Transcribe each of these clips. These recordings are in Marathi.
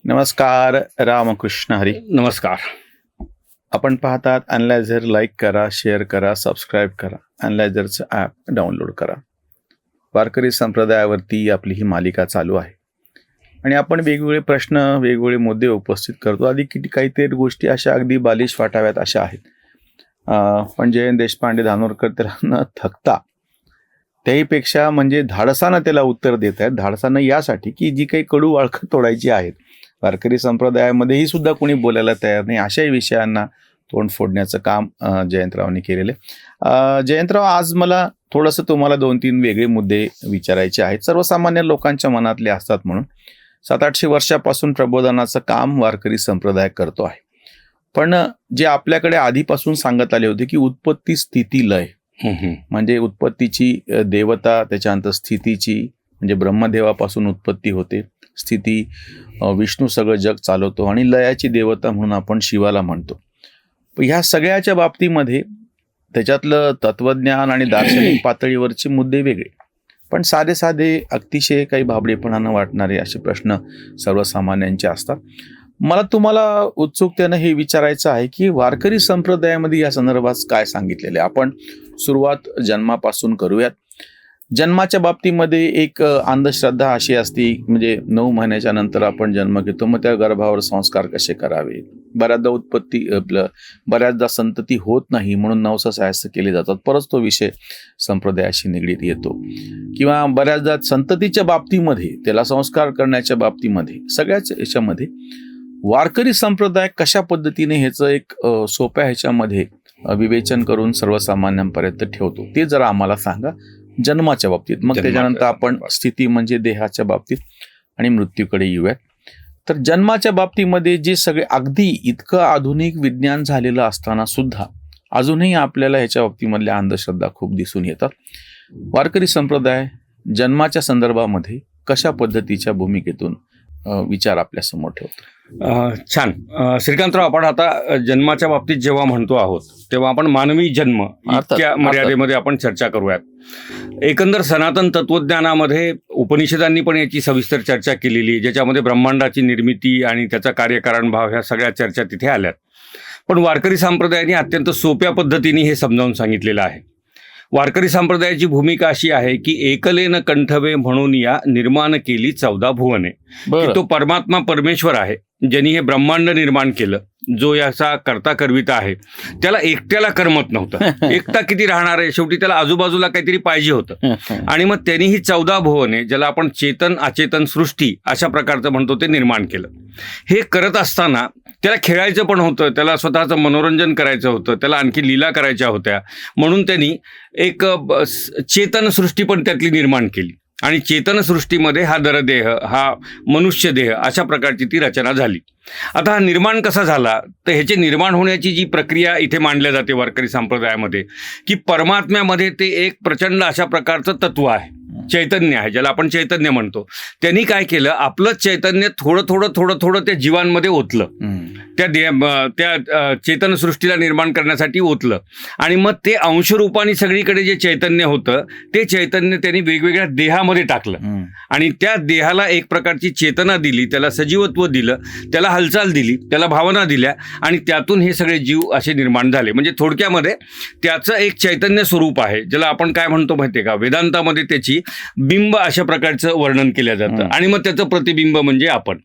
नमस्कार. रामकृष्ण हरी. नमस्कार. आपण पाहतात अॅनलायझर. लाईक करा, शेअर करा, सबस्क्राईब करा. अॅनलायझरचं ॲप डाउनलोड करा. वारकरी संप्रदायावरती आपली ही मालिका चालू आहे आणि आपण वेगवेगळे प्रश्न, वेगवेगळे मुद्दे उपस्थित करतो. आधी काहीतरी गोष्टी अशा अगदी बालिश वाटाव्यात अशा आहेत, पण जयंत देशपांडे धानोरकर त्याला न थकता त्याहीपेक्षा म्हणजे धाडसानं त्याला उत्तर देत आहेत. धाडसानं यासाठी की जी काही कडू वाळखं तोडायची आहेत वारकरी संप्रदायामध्येही सुद्धा कोणी बोलायला तयार नाही, अशाही विषयांना तोंड फोडण्याचं काम जयंतरावांनी केलेलं आहे. जयंतराव, आज मला थोडंसं तुम्हाला 2-3 वेगळे मुद्दे विचारायचे आहेत. सर्वसामान्य लोकांच्या मनातले असतात म्हणून 700-800 वर्षापासून प्रबोधनाचं काम वारकरी संप्रदाय करतो आहे. पण जे आपल्याकडे आधीपासून सांगत आले होते की उत्पत्ती, स्थिती, लय, म्हणजे उत्पत्तीची देवता, त्याच्यानंतर स्थितीची म्हणजे ब्रह्मदेवापासून उत्पत्ती होते, स्थिती विष्णू सगळं जग चालवतो, आणि लयाची देवता म्हणून आपण शिवाला म्हणतो. ह्या सगळ्याच्या बाबतीमध्ये त्याच्यातलं तत्वज्ञान आणि दार्शनिक पातळीवरचे मुद्दे वेगळे, पण साधे साधे अतिशय काही भाबडेपणानं वाटणारे असे प्रश्न सर्वसामान्यांचे असतात. मला तुम्हाला उत्सुकतेनं हे विचारायचं आहे की वारकरी संप्रदायामध्ये या संदर्भात काय सांगितलेले. आपण सुरुवात जन्मापासून करूयात. जन्माच्या बाबतीमध्ये एक अंधश्रद्धा अशी असते, म्हणजे 9 महिन्याच्या नंतर आपण जन्म घेतो, मग त्या गर्भावर संस्कार कसे करावे. बऱ्याचदा संतती होत नाही म्हणून नवसासायस केले जातात, परत तो विषय संप्रदायाशी निगडीत येतो. किंवा बऱ्याचदा संततीच्या बाबतीमध्ये, त्याला संस्कार करण्याच्या बाबतीमध्ये, सगळ्याच याच्यामध्ये वारकरी संप्रदाय कशा पद्धतीने ह्याचं एक सोप्या ह्याच्यामध्ये विवेचन करून सर्वसामान्यांपर्यंत ठेवतो, ते जरा आम्हाला सांगा जन्माच्या बाबतीत. मग त्याच्यानंतर आपण स्थिती म्हणजे देहाच्या बाबतीत आणि मृत्यूकडे येऊयात. तर जन्माच्या बाबतीमध्ये जे सगळे अगदी इतकं आधुनिक विज्ञान झालेलं असताना सुद्धा अजूनही आपल्याला ह्याच्या बाबतीमधल्या अंधश्रद्धा खूप दिसून येतात. वारकरी संप्रदाय जन्माच्या संदर्भामध्ये कशा पद्धतीच्या भूमिकेतून विचार आपल्या समोर ठेवतो? छान. श्रीकांतराव, आपण आता जन्माच्या बाबतीत जेव्हा म्हणतो आहोत तेव्हा आपण मानवी जन्म इतक्या मर्यादेमध्ये आपण चर्चा करूयात. एकंदर सनातन तत्वज्ञानामध्ये उपनिषदांनी पण याची सविस्तर चर्चा केलेली, ज्याच्यामध्ये ब्रह्मांडाची निर्मिती आणि त्याचा कार्यकारणभाव ह्या सगळ्या चर्चा तिथे आल्यात. पण वारकरी संप्रदायाने अत्यंत सोप्या पद्धतीने हे समजावून सांगितलेलं आहे. वारकरी संप्रदायाची भूमिका अशी आहे की एकलेन कंठवे म्हणून या निर्माण केली 14 भुवने. की तो परमात्मा परमेश्वर आहे, ज्यांनी हे ब्रह्मांड निर्माण केलं, जो याचा करता करविता आहे, त्याला एकट्याला करमत नव्हतं. एकटा किती राहणार आहे, शेवटी त्याला आजूबाजूला काहीतरी पाहिजे होतं. आणि मग त्यांनी ही 14 भुवने, ज्याला आपण चेतन अचेतन सृष्टी अशा प्रकारचं म्हणतो, ते निर्माण केलं. हे करत असताना त्याला खेळायचं पण होतं, त्याला स्वतःचं मनोरंजन करायचं होतं, त्याला आणखी लीला करायच्या होत्या, म्हणून त्यांनी एक चेतन सृष्टी पण त्यातली निर्माण केली. आणि चेतनसृष्टीमध्ये हा दरदेह, हा मनुष्य देह, अशा प्रकारची ती रचना झाली. आता हा निर्माण कसा झाला, तर ह्याचे निर्माण होण्याची जी प्रक्रिया इथे मांडल्या जाते वारकरी संप्रदायामध्ये, की परमात्म्यामध्ये ते एक प्रचंड अशा प्रकारचं तत्व आहे, चैतन्य आहे, ज्याला आपण चैतन्य म्हणतो. त्यांनी काय केलं, आपलं चैतन्य थोडं थोडं त्या जीवांमध्ये ओतलं, त्या चेतनसृष्टीला निर्माण करण्यासाठी ओतलं. आणि मग ते अंशरूपाने सगळीकडे जे चैतन्य होतं, ते चैतन्य त्यांनी वेगवेगळ्या देहामध्ये टाकलं आणि त्या देहाला एक प्रकारची चेतना दिली, त्याला सजीवत्व दिलं, त्याला हालचाल दिली, त्याला भावना दिल्या, आणि त्यातून हे सगळे जीव असे निर्माण झाले. म्हणजे थोडक्यामध्ये त्याचं एक चैतन्य स्वरूप आहे, ज्याला आपण काय म्हणतो माहितीये का, वेदांतामध्ये त्याची बिंब अशा प्रकारचं वर्णन केलं जातं. आणि मग त्याचं प्रतिबिंब म्हणजे आपण.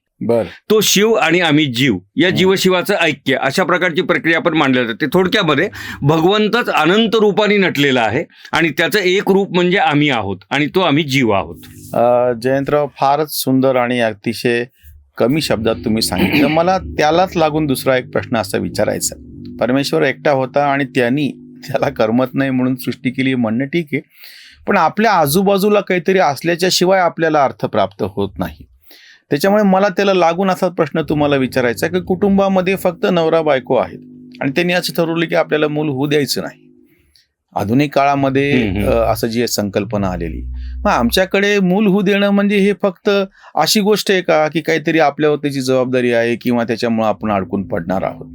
तो शिव आणि आम्ही जीव, या जीवशिवाचं ऐक्य, अशा प्रकारची प्रक्रिया पण मांडल्या जाते. थोडक्यामध्ये भगवंतच अनंत रूपाने नटलेला आहे आणि त्याचं एक रूप म्हणजे आम्ही आहोत, आणि तो आम्ही जीव आहोत. जयंतराव, फारच सुंदर आणि अतिशय कमी शब्दात तुम्ही सांगितलं. मला त्यालाच लागून दुसरा एक प्रश्न असा विचारायचा. परमेश्वर एकटा होता आणि त्याला करमत नाही म्हणून सृष्टी केली म्हणणं ठीक आहे, पण आपल्या आजूबाजूला काहीतरी असल्याच्या शिवाय आपल्याला अर्थ प्राप्त होत नाही. त्याच्यामुळे मला त्याला लागून असा प्रश्न तुम्हाला विचारायचा की कुटुंबामध्ये फक्त नवरा बायको आहेत आणि त्यांनी असं ठरवलं की आपल्याला मूल होऊ द्यायचं नाही. आधुनिक काळामध्ये असं जी संकल्पना आलेली, मग आमच्याकडे मूल होऊ देणं म्हणजे हे फक्त अशी गोष्ट आहे का की काहीतरी आपल्यावर त्याची जबाबदारी आहे किंवा त्याच्यामुळे आपण अडकून पडणार आहोत?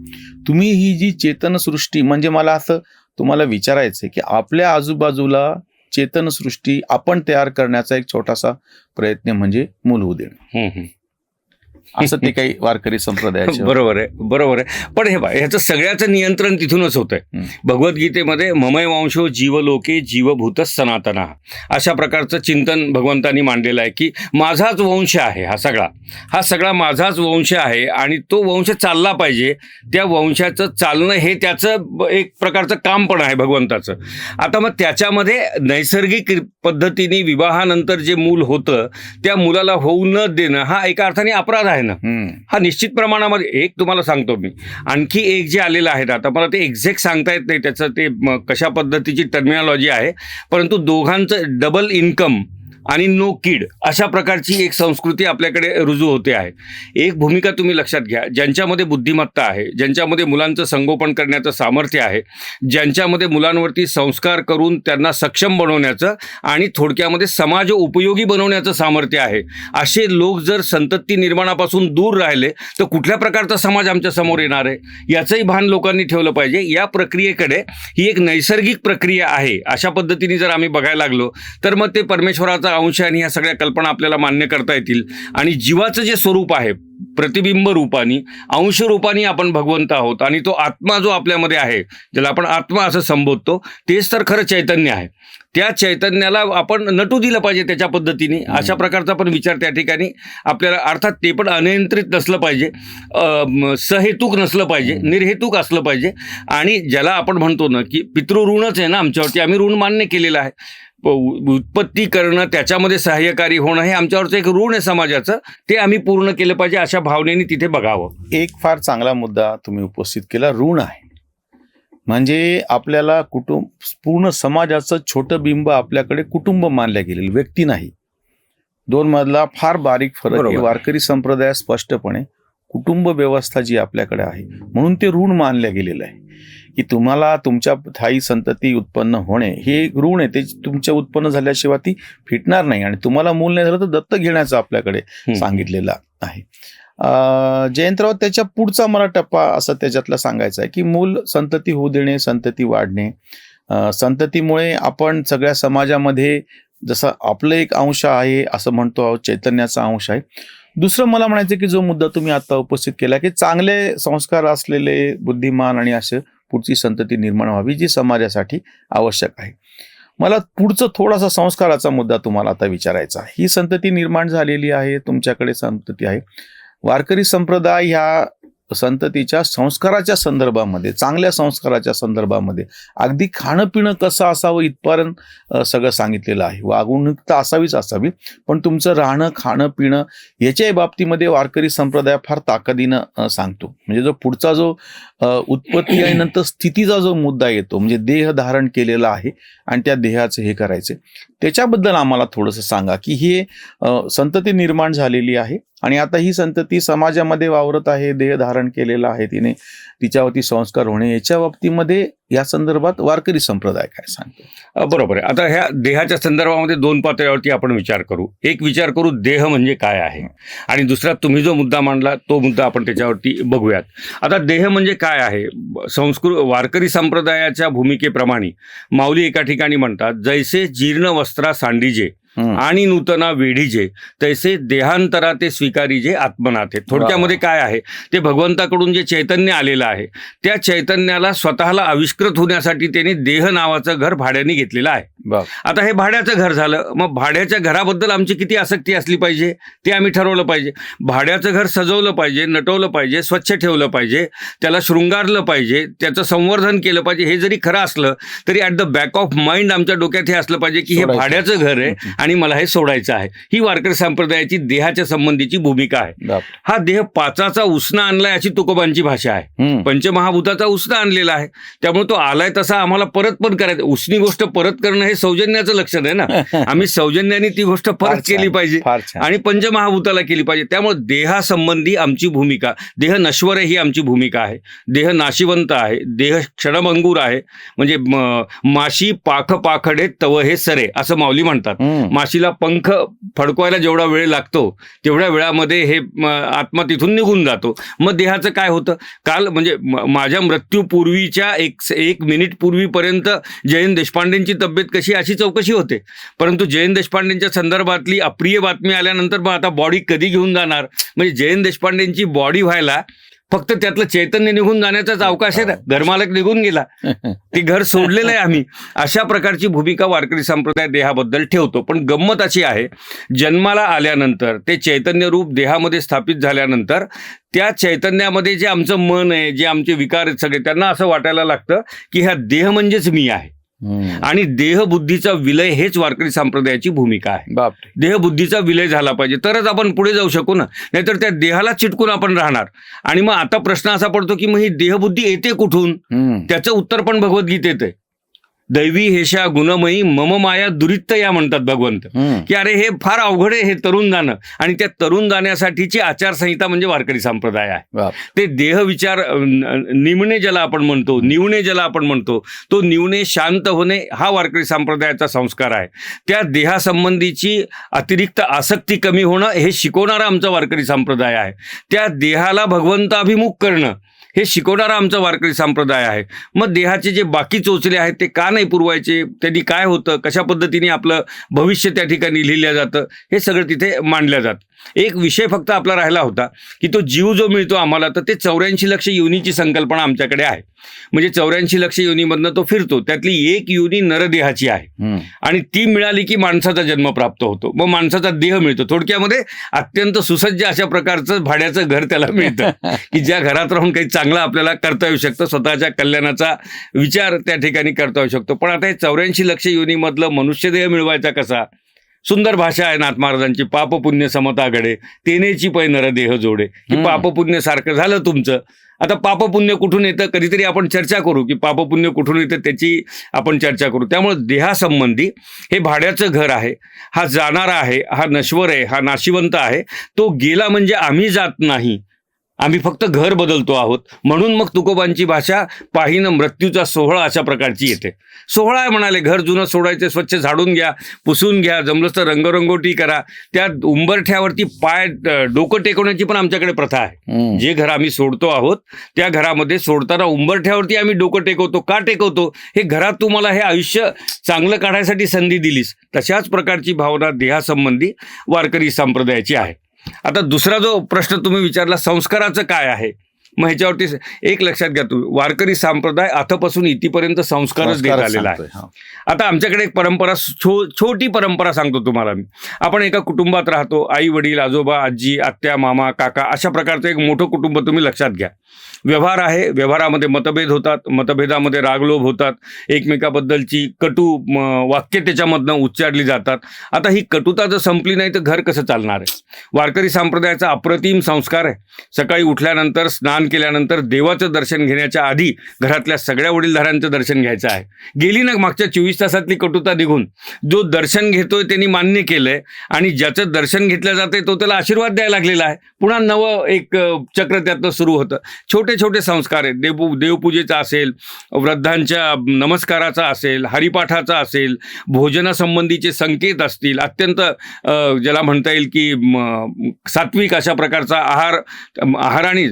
तुम्ही ही जी चेतनसृष्टी, म्हणजे मला असं तुम्हाला विचारायचं की आपल्या आजूबाजूला चेतनसृष्टी आपण तयार करण्याचा एक छोटासा प्रयत्न म्हणजे मूल होऊ देणं. असं ते काही वारकरी संप्रदायाचे बरोबर आहे. पण हे बा, ह्याचं सगळ्याचं नियंत्रण तिथूनच होतंय. भगवद्गीतेमध्ये ममय वंशो जीवलोके जीवभूत सनातना अशा प्रकारचं चिंतन भगवंतांनी मांडलेलं आहे की माझाच वंश आहे, हा सगळा माझाच वंश आहे आणि तो वंश चालला पाहिजे. त्या वंशाचं चालणं हे त्याचं एक प्रकारचं काम पण आहे भगवंताचं. आता मग त्याच्यामध्ये नैसर्गिक पद्धतीने विवाहानंतर जे मूल होतं त्या मुलाला होऊ न देणं हा एका अर्थाने अपराध आहे ना. हा निश्चित प्रमाणामध्ये. एक तुम्हाला सांगतो मी, आणखी एक जे आलेलं आहे आता मला ते एक्झॅक्ट सांगता येत नाही त्याचं ते कशा पद्धतीची टर्मिनॉलॉजी आहे, परंतु दोघांचं डबल इन्कम आणि नो किड अशा प्रकारची एक संस्कृती आपल्याकडे रुजू होते आहे. एक भूमिका तुम्ही लक्षात घ्या, ज्यांच्यामध्ये बुद्धिमत्ता आहे, ज्यांच्यामध्ये मुलांचं संगोपन करण्याचं सामर्थ्य आहे, ज्यांच्यामध्ये मुलांवरती संस्कार करून त्यांना सक्षम बनवण्याचं आणि थोडक्यामध्ये समाज उपयोगी बनवण्याचं सामर्थ्य आहे, असे लोक जर संतती निर्माणापासून दूर राहिले तर कुठल्या प्रकारचा समाज आमच्या समोर येणार आहे याचंही भान लोकांनी ठेवलं पाहिजे. या प्रक्रियेकडे ही एक नैसर्गिक प्रक्रिया आहे अशा पद्धतीने जर आम्ही बघायला लागलो तर मग ते परमेश्वराचा अंश आणि ह्या सगळ्या कल्पना आपल्याला मान्य करता येतील. आणि जीवाचं जे स्वरूप आहे प्रतिबिंब रूपानी अंश रूपानी आपण भगवंत आहोत आणि तो आत्मा जो आपल्यामध्ये आहे ज्याला आपण आत्मा असं संबोधतो तेच तर खरं चैतन्य आहे. त्या चैतन्याला आपण नटू दिलं पाहिजे त्याच्या पद्धतीने. अशा प्रकारचा पण विचार त्या ठिकाणी आपल्याला, अर्थात ते पण अनियंत्रित नसलं पाहिजे, सहेतुक नसलं पाहिजे, निर्हेतुक असलं पाहिजे. आणि ज्याला आपण म्हणतो ना की पितृऋणच आहे ना आमच्यावरती, आम्ही ऋण मान्य केलेलं आहे. उत्पत्ती करणं त्याच्यामध्ये सहाय्यकारी होणं हे आमच्यावरचं एक ऋण आहे समाजाचं, ते आम्ही पूर्ण केलं पाहिजे अशा भावनेने तिथे बघावं. एक फार चांगला मुद्दा तुम्ही उपस्थित केला, ऋण आहे. म्हणजे आपल्याला कुटुंब, पूर्ण समाजाचं छोटं बिंब आपल्याकडे कुटुंब मानल्या गेलेलं, व्यक्ती नाही. दोन मधला फार बारीक फरक आहे. वारकरी संप्रदायात स्पष्टपणे कुटुंब व्यवस्था जी आपल्याकडे आहे म्हणून ते ऋण मानलं गेलेलं आहे की तुम्हाला तुमच्या थाई संतती उत्पन्न होणे हे ऋण आहे, ते तुमच्या उत्पन्न झाल्याशिवाय ती फिटणार नाही. आणि तुम्हाला मूल नाही झालं तर दत्तक घेण्याचं आपल्याकडे सांगितलेलं आहे. जयंतराव, त्याच्या पुढचा मला टप्पा असं त्याच्यातला सांगायचा आहे की मूल संतती होऊ देणे, संतती वाढणे. संततीमुळे आपण सगळ्या समाजामध्ये जसं आपलं एक अंश आहे असं म्हणतो आहोत, चैतन्याचा अंश आहे. दुसरं मला म्हणायचं की जो मुद्दा तुम्ही आता उपस्थित केला की चांगले संस्कार असलेले बुद्धिमान आणि असे पुढची संतती निर्माण व्हावी जी समाजासाठी आवश्यक आहे. मला पुढचं थोडासा संस्काराचा मुद्दा तुम्हाला आता विचारायचा. ही संतती निर्माण झालेली आहे, तुमच्याकडे संतती आहे. वारकरी संप्रदाय ह्या संततीच्या संस्काराच्या संदर्भामध्ये, चांगल्या संस्काराच्या संदर्भामध्ये अगदी खाणं पिणं कसं असावं इथपर्यंत सगळं सांगितलेलं आहे. वागणूक तर असावी, पण तुमचं राहणं खाणं पिणं याच्याही बाबतीमध्ये वारकरी संप्रदाय फार ताकदीनं सांगतो. म्हणजे जो पुढचा जो उत्पत्ती आणि नंतर स्थितीचा जो मुद्दा येतो, म्हणजे देह धारण केलेला आहे आणि त्या देहाचं हे करायचे, त्याच्याबद्दल आम्हाला थोडंसं सांगा की हे संतती निर्माण झालेली आहे आणि आता ही संतती समाजामध्ये वावरत आहे, देह धारण केलेला आहे तिने, तिच्यावरती संस्कार होणे, याच्या बाबतीमध्ये या संदर्भात वारकरी संप्रदाय काय सांगतो? बरोबर आहे. आता ह्या देहाच्या संदर्भामध्ये दोन पातळ्यावरती आपण विचार करू. एक विचार करू देह म्हणजे काय आहे, आणि दुसरा तुम्ही जो मुद्दा मांडला तो मुद्दा आपण त्याच्यावरती बघूयात. आता देह म्हणजे काय आहे, वारकरी संप्रदायाच्या भूमिकेप्रमाणे माऊली एका ठिकाणी म्हणतात, जैसे जीर्ण वस्त्रा सांडीजे आणि नूतना वेढीजे तैसे देहांतरा ते स्वीकारीजे आत्मनाथे. थोडक्यामध्ये काय आहे, ते भगवंताकडून जे चैतन्य आलेलं आहे त्या चैतन्याला स्वतःला आविष्कृत होण्यासाठी त्याने देह नावाचं घर भाड्याने घेतलेलं आहे. आता हे भाड्याचं घर झालं, मग भाड्याच्या घराबद्दल आमची किती आसक्ती असली पाहिजे ते आम्ही ठरवलं पाहिजे. भाड्याचं घर सजवलं पाहिजे, नटवलं पाहिजे, स्वच्छ ठेवलं पाहिजे, त्याला शृंगारलं पाहिजे, त्याचं संवर्धन केलं पाहिजे. हे जरी खरं असलं तरी at the back of mind आमच्या डोक्यात हे असलं पाहिजे की हे भाड्याचं घर आहे आणि मला हे सोडायचं आहे. ही वारकरी संप्रदायाची देहाच्या संबंधीची भूमिका आहे. हा देह पाचाचा उसना आणलाय अशी तुकोबांची भाषा आहे. पंचमहाभूताचा उसना आणलेला आहे, त्यामुळे तो आलाय तसा आम्हाला परत पण करायचं. उसनी गोष्ट परत करणं हे सौजन्याचं लक्षण आहे ना. आम्ही सौजन्याने ती गोष्ट परत केली पाहिजे आणि पंचमहाभूताला केली पाहिजे. त्यामुळे देहासंबंधी आमची भूमिका, देह नश्वर ही आमची भूमिका आहे. देह नाशिवंत आहे, देह क्षणभंगूर आहे. म्हणजे माशी पाख पाखडे तव हे सरे असं माऊली म्हणतात. माशीला पंख फडकवायला जेवढा वेळ लागतो तेवढ्या वेळामध्ये हे आत्मा तिथून निघून जातो. मग देहाचं काय होतं? काल म्हणजे माझ्या मृत्यूपूर्वीच्या एक मिनिट पूर्वीपर्यंत जयंत देशपांडेंची तब्येत कशी अशी चौकशी होते, परंतु जयंत देशपांडेंच्या संदर्भातली अप्रिय बातमी आल्यानंतर मग आता बॉडी कधी घेऊन जाणार? म्हणजे जयंत देशपांडेंची बॉडी व्हायला फक्त त्यातलं चैतन्य निघून जाण्याचाच अवकाश आहे ना. घरमालक निघून गेला, ते घर सोडलेलं आहे आम्ही. अशा प्रकारची भूमिका वारकरी संप्रदाय देहाबद्दल ठेवतो. पण गंमत अशी आहे, जन्माला आल्यानंतर ते चैतन्य रूप देहामध्ये स्थापित झाल्यानंतर त्या चैतन्यामध्ये जे आमचं मन आहे, जे आमचे विकार आहेत सगळे, त्यांना असं वाटायला लागतं की हा देह म्हणजेच मी आहे. आणि देहबुद्धीचा विलय हेच वारकरी संप्रदायाची भूमिका आहे. देहबुद्धीचा विलय झाला पाहिजे तरच आपण पुढे जाऊ शकू ना, नाहीतर त्या देहाला चिटकून आपण राहणार. आणि मग आता प्रश्न असा पडतो की मग ही देहबुद्धी येते कुठून? त्याचं उत्तर पण भगवद्गीतेत आहे. दैवी हेशा गुणमयी मम माया दुरित्तया म्हणतात भगवंत, की अरे हे फार अवघड आहे हे तरुण जाणं. आणि त्या तरुण जाण्यासाठीची आचारसंहिता म्हणजे वारकरी संप्रदाय आहे. ते देह विचार निमणे ज्याला आपण म्हणतो, निवणे ज्याला आपण म्हणतो, तो निवणे शांत होणे हा वारकरी संप्रदायाचा संस्कार आहे. त्या देहासंबंधीची अतिरिक्त आसक्ती कमी होणं हे शिकवणारा आमचा वारकरी संप्रदाय आहे. त्या देहाला भगवंताभिमुख करणं हे शिकवणारा आमचा वारकरी संप्रदाय आहे. मग देहाचे जे बाकी चोचले आहेत ते का नाही पुरवायचे? त्यांनी काय होतं, कशा पद्धतीने आपलं भविष्य त्या ठिकाणी लिहिलं जातं, हे सगळं तिथे मांडलं जातं. एक विषय फक्त आपला राहिला होता की तो जीव जो मिळतो आम्हाला, तर ते 84 लक्ष योनीची संकल्पना आमच्याकडे आहे. म्हणजे 84 लक्ष योनीमधनं तो फिरतो, त्यातली एक योनी नरदेहाची आहे आणि ती मिळाली की माणसाचा जन्म प्राप्त होतो. मग माणसाचा देह मिळतो. थोडक्यामध्ये अत्यंत सुसज्ज अशा प्रकारचं भाड्याचं घर त्याला मिळतं की ज्या घरात राहून काही चांगलं आपल्याला करता येऊ शकतं, स्वतःच्या कल्याणाचा विचार त्या ठिकाणी करता येऊ शकतो. पण आता हे 84 लक्ष योनीमधलं मनुष्यदेह मिळवायचा कसा? सुंदर भाषा आहे नाथ महाराजांची. पाप पुण्य समता घडे तेनेची पै नरदेह जोडे, की पाप पुण्य सारखं झालं तुमचं. आता पाप पुण्य कुठून येतं कधीतरी आपण चर्चा करू, की पाप पुण्य कुठून येतं त्याची आपण चर्चा करू. त्यामुळे देहासंबंधी हे भाड्याचं घर आहे, हा जाणारा आहे, हा नश्वर आहे, हा नाशिवंत आहे. तो गेला म्हणजे आम्ही जात नाही, आम्ही फक्त घर बदलतो आहोत. म्हणून मग तुकोबांची भाषा पाहिनं मृत्यूचा सोहळा अशा प्रकारची येते. सोहळा आहे म्हणाले, घर जुनं सोडायचे, स्वच्छ झाडून घ्या, पुसून घ्या, जमलंच तर रंगरंगोटी करा. त्या उंबरठ्यावरती पाय डोकं टेकवण्याची पण आमच्याकडे प्रथा आहे. जे घर आम्ही सोडतो आहोत त्या घरामध्ये सोडताना उंबरठ्यावरती आम्ही डोकं टेकवतो. का टेकवतो? हे घरात तुम्हाला हे आयुष्य चांगलं काढायसाठी संधी दिलीस. तशाच प्रकारची भावना देहासंबंधी वारकरी संप्रदायाची आहे. आता दुसरा जो प्रश्न तुम्ही विचारला, संस्काराचं काय आहे, मग ह्याच्यावरती एक लक्षात घ्या तुम्ही, वारकरी संप्रदाय आतापासून इथपर्यंत संस्कारच देत आलेला आहे. आता आमच्याकडे एक परंपरा, छोटी परंपरा सांगतो तुम्हाला मी. आपण एका कुटुंबात राहतो, आई वडील आजोबा आजी आत्या मामा काका अशा प्रकारचं एक मोठं कुटुंब तुम्ही लक्षात घ्या. व्यवहार आहे, व्यवहारामध्ये मतभेद होतात, मतभेदामध्ये रागलोभ होतात, एकमेकाबद्दलची कटू वाक्य त्याच्यामधनं उच्चारली जातात. आता ही कटुता जर संपली नाही तर घर कसं चालणार आहे? वारकरी संप्रदायाचा अप्रतिम संस्कार आहे. सकाळी उठल्यानंतर स्नान केल्यानंतर देवाचं दर्शन घेण्याच्या आधी घरातल्या सगळ्या वडीलधाऱ्यांचं दर्शन घ्यायचं आहे. गेली ना मागच्या 24 तासातली कटुता निघून. जो दर्शन घेतोय त्यांनी मान्य केलंय आणि ज्याचं दर्शन घेतलं जातंय तो त्याला आशीर्वाद द्यायला लागलेला आहे. पुन्हा नवं एक चक्र त्यातनं सुरू होतं. छोटे छोटे संस्कार आहेत. देवपूजेचा असेल, वृद्धांच्या नमस्काराचा असेल, हरिपाठाचा असेल, भोजनासंबंधीचे संकेत असतील, अत्यंत ज्याला म्हणता येईल की सात्विक अशा प्रकारचा आहाराने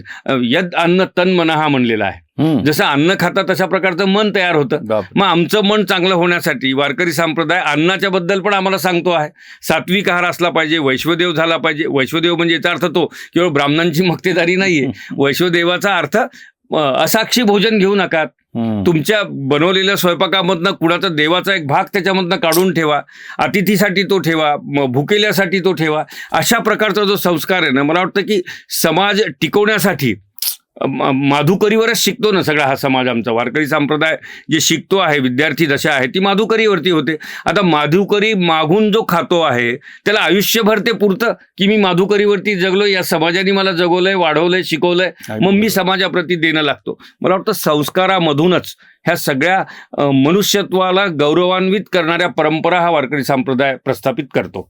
यद अन्न तन मनहा म्हणलेला आहे. जसं अन्न खातात तशा प्रकारचं मन तयार होतं. मग आमचं मन चांगलं होण्यासाठी वारकरी संप्रदाय अन्नाच्या बद्दल पण आम्हाला सांगतो आहे. सात्विक आहार असला पाहिजे, वैश्वदेव झाला पाहिजे. वैश्वदेव म्हणजे याचा अर्थ तो केवळ ब्राह्मणांची मक्तेदारी नाहीये. वैश्वदेवाचा अर्थ असाक्षी भोजन घेऊ नका. तुमच्या बनवलेल्या स्वयंपाकामधनं कुणाचा देवाचा एक भाग त्याच्यामधनं काढून ठेवा. अतिथीसाठी तो ठेवा, भुकेल्यासाठी तो ठेवा. अशा प्रकारचा जो संस्कार आहे ना, मला वाटतं की समाज टिकवण्यासाठी माधुकरीवरच शिकतो ना सगळा हा समाज आमचा. वारकरी संप्रदाय जे शिकतो आहे, विद्यार्थी दशा आहे ती माधुकरीवरती होते. आता माधुकरी मागून जो खातो आहे त्याला आयुष्यभर ते पुरतं की मी माधुकरीवरती जगलो, या समाजाने मला जगवलंय, वाढवलंय, शिकवलंय, मग मी समाजाप्रती देणं लागतो. मला वाटतं संस्कारामधूनच ह्या सगळ्या मनुष्यत्वाला गौरवान्वित करणाऱ्या परंपरा हा वारकरी संप्रदाय प्रस्थापित करतो.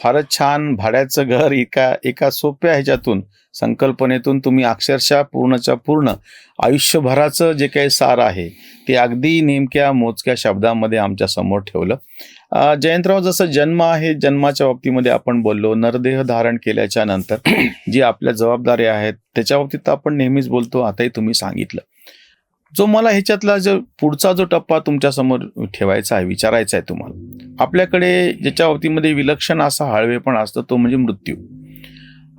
फारच छान. भाड्याचं घर एका सोप्या ह्याच्यातून, संकल्पनेतून तुम्ही अक्षरशः पूर्णच्या पूर्ण आयुष्यभराचं जे काही सार आहे ते अगदी नेमक्या मोजक्या शब्दामध्ये आमच्या समोर ठेवलं. जयंतराव, जसं जन्म आहे, जन्माच्या बाबतीमध्ये आपण बोललो, नरदेह धारण केल्याच्या नंतर जी आपल्या जबाबदारी आहेत त्याच्या बाबतीत आपण नेहमीच बोलतो, आताही तुम्ही सांगितलं. जो मला ह्याच्यातला जो पुढचा जो टप्पा तुमच्यासमोर ठेवायचा आहे, विचारायचा आहे तुम्हाला, आपल्याकडे ज्याच्या बाबतीमध्ये विलक्षण असा हळवेपण असतो तो म्हणजे मृत्यू.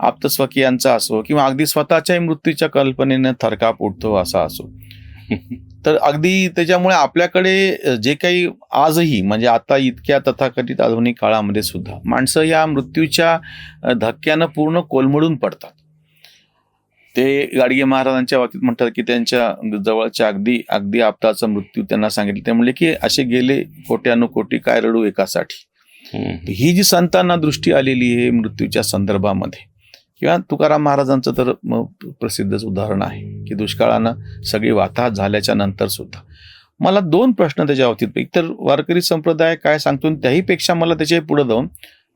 आप्तस्वकीयांचा असो किंवा अगदी स्वतःच्याही मृत्यूच्या कल्पनेनं थरकाप उठतो असा असो. तर अगदी त्याच्यामुळे आपल्याकडे जे काही आजही म्हणजे आता इतक्या तथाकथित आधुनिक काळामध्ये सुद्धा माणसं या मृत्यूच्या धक्क्यानं पूर्ण कोलमडून पडतात. ते गाडगे महाराजांच्या बाबतीत म्हणतात की त्यांच्या जवळच्या अगदी अगदी आप्ताचा मृत्यू त्यांना सांगितलं. ते म्हणले की असे गेले कोट्यानुकोटी काय रडू एकासाठी. ही जी संतांना दृष्टी आलेली आहे मृत्यूच्या संदर्भामध्ये, किंवा तुकाराम महाराजांचं तर प्रसिद्धच उदाहरण आहे की दुष्काळानं सगळी वाताहत झाल्याच्या नंतर सुद्धा. मला 2 प्रश्न त्याच्या बाबतीत. एकतर वारकरी संप्रदाय काय सांगतो, त्याहीपेक्षा मला त्याच्या पुढे जाऊन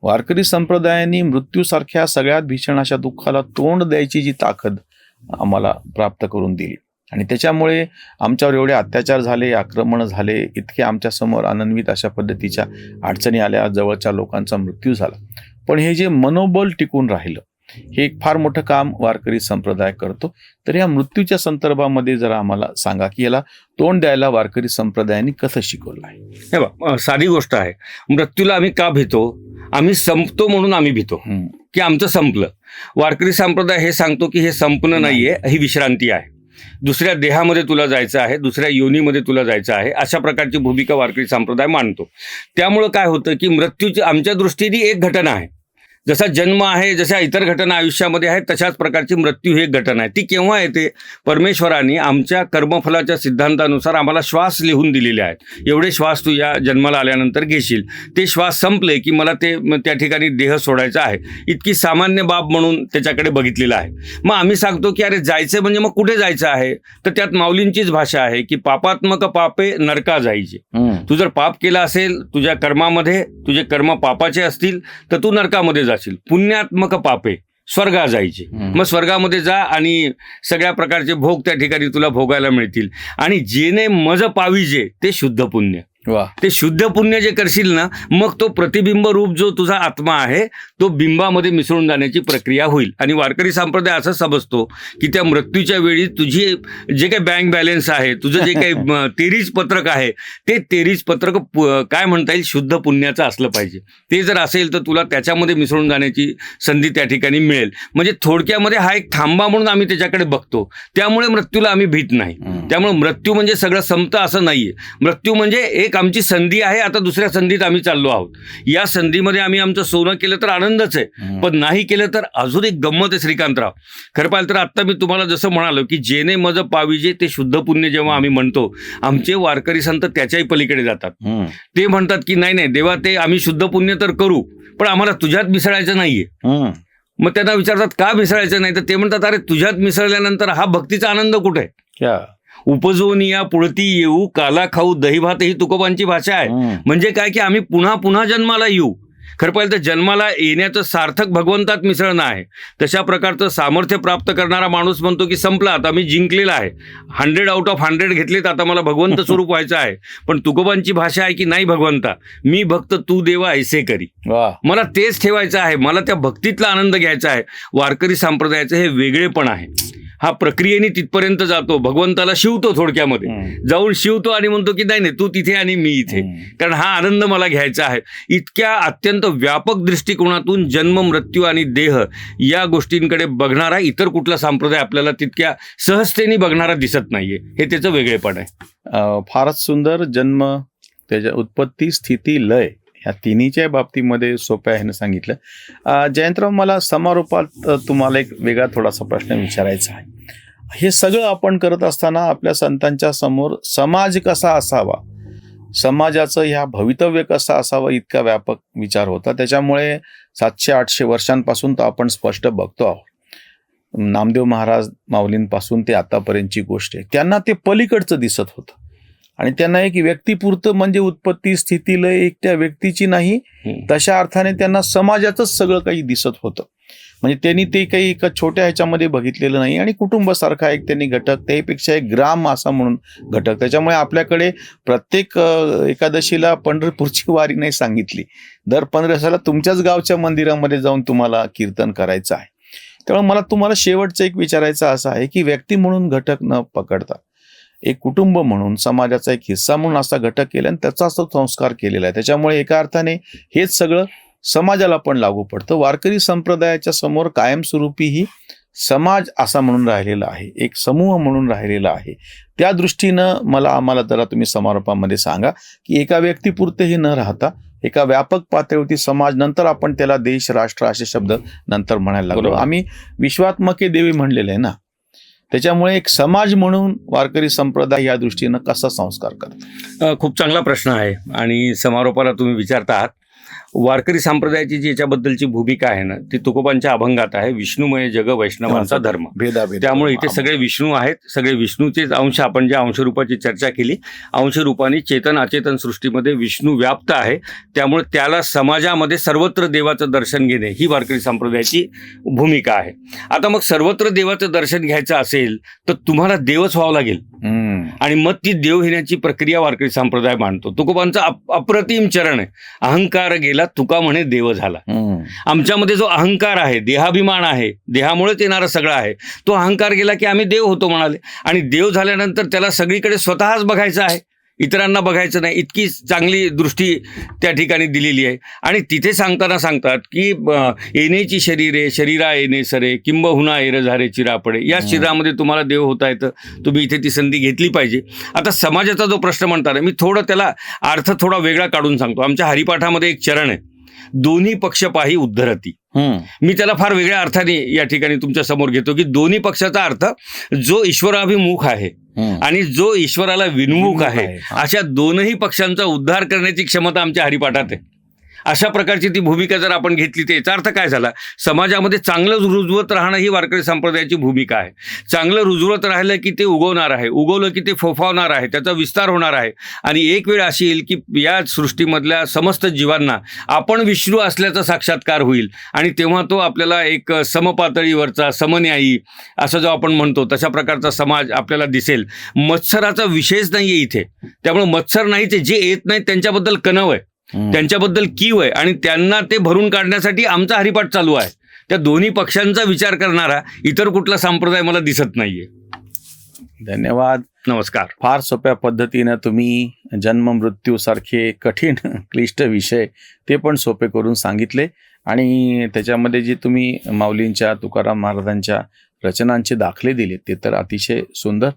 वारकरी संप्रदायाने मृत्यूसारख्या सगळ्यात भीषण अशा दुःखाला तोंड द्यायची जी ताकद आम्हाला प्राप्त करून दिली, आणि त्याच्यामुळे आमच्यावर एवढे अत्याचार झाले, आक्रमण झाले, इतके आमच्यासमोर अनन्वित अशा पद्धतीच्या अडचणी आल्या, जवळच्या लोकांचा मृत्यू झाला, पण हे जे मनोबल टिकून राहिलं, हे एक फार मोठं काम वारकरी संप्रदाय करतो. तर या मृत्यूच्या संदर्भामध्ये जरा आम्हाला सांगा की याला तोंड द्यायला वारकरी संप्रदायाने कसं शिकवलं आहे. हे बघ, साधी गोष्ट आहे. मृत्यूला आम्ही का भीतो? आम्ही संपतो म्हणून आम्ही भीतो की आमचं संपलं. वारकरी संप्रदाय हे सांगतो की हे संपणं नाहीये, ही विश्रांती आहे. दुसऱ्या देहामध्ये तुला जायचं आहे, दुसऱ्या योनीमध्ये तुला जायचं आहे, अशा प्रकारची भूमिका वारकरी संप्रदाय मानतो. त्यामुळं काय होतं की मृत्यूची आमच्या दृष्टीने एक घटना आहे. जसा जन्म आहे, जशा इतर घटना आयुष्यामध्ये आहेत, तशाच प्रकारची मृत्यू ही एक घटना आहे. ती केव्हा येते? परमेश्वराने आमच्या कर्मफलाच्या सिद्धांतानुसार आम्हाला श्वास लिहून दिलेले आहेत. एवढे श्वास तू या जन्माला आल्यानंतर घेशील. ते श्वास संपले की मला त्या ठिकाणी देह सोडायचा आहे, इतकी सामान्य बाब म्हणून त्याच्याकडे बघितलेलं आहे. मग आम्ही सांगतो की अरे जायचं म्हणजे मग कुठे जायचं आहे? तर त्यात माऊलींचीच भाषा आहे की पापात्मक पापे नरका जायचे. तू जर पाप केला असेल, तुझ्या कर्मामध्ये तुझे कर्म पापाचे असतील तर तू नरकामध्ये जाशील. पुण्यात्मक पापे स्वर्गा जायचे. मग स्वर्गामध्ये जा आणि सगळ्या प्रकारचे भोग त्या ठिकाणी तुला भोगायला मिळतील. आणि जेने मज पाविजे ते शुद्ध पुण्य. ते शुद्ध पुण्य जे करशील ना, मग तो प्रतिबिंब रूप जो तुझा आत्मा आहे तो बिंबामध्ये मिसळून जाण्याची प्रक्रिया होईल. आणि वारकरी संप्रदाय असं समजतो की त्या मृत्यूच्या वेळी तुझी जे काही बँक बॅलन्स आहे, तुझं जे काही तेरीज पत्रक आहे, ते तेरीज पत्रक काय म्हणता येईल, शुद्ध पुण्याचं असलं पाहिजे. ते जर असेल तर तुला त्याच्यामध्ये मिसळून जाण्याची संधी त्या ठिकाणी मिळेल. म्हणजे थोडक्यामध्ये हा एक थांबा म्हणून आम्ही त्याच्याकडे बघतो. त्यामुळे मृत्यूला आम्ही भीत नाही. त्यामुळे मृत्यू म्हणजे सगळं संपतं असं नाहीये. मृत्यू म्हणजे एक आमची संधी आहे, आता दुसऱ्या संधीत आम्ही चाललो आहोत. या संधीमध्ये आम्ही आमचं सोनं केलं तर आनंदच आहे, पण नाही केलं तर अजून एक गंमत आहे श्रीकांतराव. खरं पाहिलं तर आत्ता मी तुम्हाला जसं म्हणालो की जेने मज पाविजे ते शुद्ध पुण्य जेव्हा आम्ही म्हणतो, आमचे वारकरी संत त्याच्याही पलीकडे जातात. ते म्हणतात की नाही देवा, ते आम्ही शुद्ध पुण्य तर करू, पण आम्हाला तुझ्यात मिसळायचं नाहीये. मग त्यांना विचारतात का मिसळायचं नाही, तर ते म्हणतात अरे तुझ्यात मिसळल्यानंतर हा भक्तीचा आनंद कुठे आहे? उपजवून या पुळती येऊ, काला खाऊ दही भात, ही तुकोबांची भाषा आहे. म्हणजे काय की आम्ही पुन्हा पुन्हा जन्माला येऊ. खरं पाहिलं तर जन्माला येण्याचं सार्थक भगवंतात मिसळणं आहे. तशा प्रकारचं सामर्थ्य प्राप्त करणारा माणूस म्हणतो की संपला, आता मी जिंकलेला आहे, 100 आउट ऑफ 100 घेतलेत, आता मला भगवंत स्वरूप व्हायचं आहे. पण तुकोबांची भाषा आहे की नाही भगवंता, मी भक्त तू देवा ऐसे करी. मला तेच ठेवायचं आहे, मला त्या भक्तीतला आनंद घ्यायचा आहे. वारकरी संप्रदायाचं हे वेगळेपण आहे. हा प्रक्रियेने तिथपर्यंत जातो, भगवंताला शिवतो, थोडक्यामध्ये जाऊन शिवतो आणि म्हणतो की नाही तू तिथे आणि मी इथे, कारण हा आनंद मला घ्यायचा आहे. इतक्या अत्यंत व्यापक दृष्टिकोनातून जन्म, मृत्यू आणि देह या गोष्टींकडे बघणारा इतर कुठला संप्रदाय आपल्याला तितक्या सहजतेने बघणारा दिसत नाहीये. हे त्याचं वेगळेपण आहे. फारच सुंदर. जन्म, त्याच्या उत्पत्ती, स्थिती, लय, ह्या तिन्हीच्या बाबतीमध्ये सोप्या ह्यानं सांगितलं. जयंतराव, मला समारोपात तुम्हाला एक वेगळा थोडासा प्रश्न विचारायचा आहे. हे सगळं आपण करत असताना आपल्या संतांच्या समोर समाज कसा असावा, समाजाचं ह्या भवितव्य कसं असावं, इतका व्यापक विचार होता. त्याच्यामुळे 700-800 वर्षांपासून तर आपण स्पष्ट बघतो आहोत. नामदेव महाराज माऊलींपासून ते आतापर्यंतची गोष्ट आहे, त्यांना ते पलीकडचं दिसत होतं. आणि त्यांना एक व्यक्तिपुरतं म्हणजे उत्पत्ती, स्थिती, लय एक त्या व्यक्तीची नाही, तशा अर्थाने त्यांना समाजाचंच सगळं काही दिसत होतं. म्हणजे त्यांनी ते काही एका छोट्या ह्याच्यामध्ये बघितलेलं नाही आणि कुटुंबासारखा एक त्यांनी घटक, त्यापेक्षा एक ग्राम असा म्हणून घटक. त्याच्यामुळे आपल्याकडे प्रत्येक एकादशीला पंढरपूरची वारी नाही सांगितली, दर 15 दिवसाला तुमच्याच गावच्या मंदिरामध्ये जाऊन तुम्हाला कीर्तन करायचं आहे. त्यामुळे मला तुम्हाला शेवटचं एक विचारायचं असं आहे की व्यक्ती म्हणून घटक न पकडता एक कुटुंब म्हणून, समाजाचा एक हिस्सा म्हणून असा घटक केला आणि त्याचा तो संस्कार केलेला आहे. त्याच्यामुळे एका अर्थाने हेच सगळं समाजाला पण लागू पडतं. वारकरी संप्रदायाच्या समोर कायमस्वरूपी ही समाज असा म्हणून राहिलेला आहे, एक समूह म्हणून राहिलेला आहे. त्या दृष्टीनं आम्हाला जरा तुम्ही समारोपामध्ये सांगा की एका व्यक्तीपुरतेही न राहता एका व्यापक पातळीवरती समाज, नंतर आपण त्याला देश, राष्ट्र असे शब्द नंतर म्हणायला लागलो. आम्ही विश्वात्मके देवी म्हणलेलं आहे ना, त्याच्यामुळे एक समाज म्हणून वारकरी संप्रदाय या दृष्टीनं कसा संस्कार करतो? खूप चांगला प्रश्न आहे आणि समारोपाला तुम्ही विचारता आहात. वारकरी संप्रदायाची जी याच्याबद्दलची भूमिका आहे ना, ती तुकोबांच्या अभंगात आहे, विष्णुमय जग वैष्णवांचा धर्म. भेदाभेद. त्यामुळे इथे सगळे विष्णू आहेत, सगळे विष्णूचेच अंश. आपण ज्या अंशरूपाची चर्चा केली, अंशरूपाने चेतन अचेतन सृष्टीमध्ये विष्णू व्याप्त आहे. त्यामुळे त्याला समाजामध्ये सर्वत्र देवाचं दर्शन घेणे ही वारकरी संप्रदायाची भूमिका आहे. आता मग सर्वत्र देवाचं दर्शन घ्यायचं असेल तर तुम्हाला देवच व्हावं लागेल आणि मग ती देव घेण्याची प्रक्रिया वारकरी संप्रदाय मानतो. तुकोबांचा अप्रतिम चरण आहे, अहंकार गेला तुका म्हणे देव झाला. आमच्यामध्ये जो अहंकार आहे, देहाभिमान आहे, देहामुळेच येणारा सगळं आहे, तो अहंकार गेला की आम्ही देव होतो म्हणाले. आणि देव झाल्यानंतर त्याला सगळीकडे स्वतःच बघायचं आहे, इतरांना बघायचं नाही. इतकी चांगली दृष्टी त्या ठिकाणी दिलेली आहे. आणि तिथे सांगतात की येणेची शरीरे शरीरा येणे सरे किंबहुना एर झारे चिरापडे. या शरीरामध्ये तुम्हाला देव होता येतं, तुम्ही इथे ती संधी घेतली पाहिजे. आता समाजाचा जो प्रश्न म्हणतात, मी थोडं त्याला अर्थ थोडा वेगळा काढून सांगतो. आमच्या हरिपाठामध्ये एक चरण आहे, दोन्ही पक्ष पाही उद्धरती. मी त्याला फार वेगळ्या अर्थाने या ठिकाणी तुमच्या समोर घेतो की दोन्ही पक्षाचा अर्थ जो ईश्वराभिमुख आहे आणि जो ईश्वराला विन्मुख आहे, अशा दोनही पक्षांचा उद्धार करण्याची क्षमता आमच्या हरिपाठात आहे. अशा प्रकारची ती भूमिका जर आपण घेतली तर याचा अर्थ काय झाला, समाजामध्ये चांगलं रुजवत राहणं ही वारकरी संप्रदायाची भूमिका आहे. चांगलं रुजवत राहिलं की ते उगवणार आहे, उगवलं की ते फोफावणार आहे, त्याचा विस्तार होणार आहे. आणि एक वेळ अशी येईल की या सृष्टीमधल्या समस्त जीवांना आपण विष्णू असल्याचा साक्षात्कार होईल आणि तेव्हा तो आपल्याला एक समपातळीवरचा, समन्यायी असं जो आपण म्हणतो तशा प्रकारचा समाज आपल्याला दिसेल. मत्सराचा विषयच नाही आहे इथे. त्यामुळे मत्सर नाहीच आहे, जे येत नाहीत त्यांच्याबद्दल कणव आहे, त्यांच्याबद्दल कीव आहे आणि त्यांना ते भरून काढण्यासाठी आमचा हरिपाठ चालू आहे. त्या दोन्ही पक्षांचा विचार करणारा इतर कुठला संप्रदाय मला दिसत नाहीये. धन्यवाद. नमस्कार. फार सोप्या पद्धतीनं तुम्ही जन्म मृत्यू सारखे कठीण क्लिष्ट विषय ते पण सोपे करून सांगितले आणि त्याच्यामध्ये जे तुम्ही माऊलींच्या, तुकाराम महाराजांच्या रचनांचे दाखले दिले ते तर अतिशय सुंदर.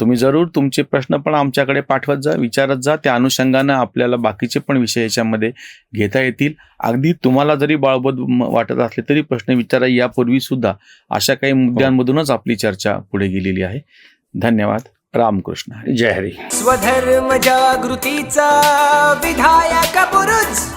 तुम्ही जरूर तुमचे प्रश्न पण आमच्याकडे पाठवत जा, विचारत जा. त्या अनुषंगानं आपल्याला बाकीचे पण विषय याच्यामध्ये घेता येतील. अगदी तुम्हाला जरी बाळबोध वाटत असले तरी प्रश्न विचारा. यापूर्वी सुद्धा अशा काही मुद्द्यांमधूनच आपली चर्चा पुढे गेलेली आहे. धन्यवाद. रामकृष्ण. जय हरी. स्वधर्म जागृतीचा विधायक बुरुज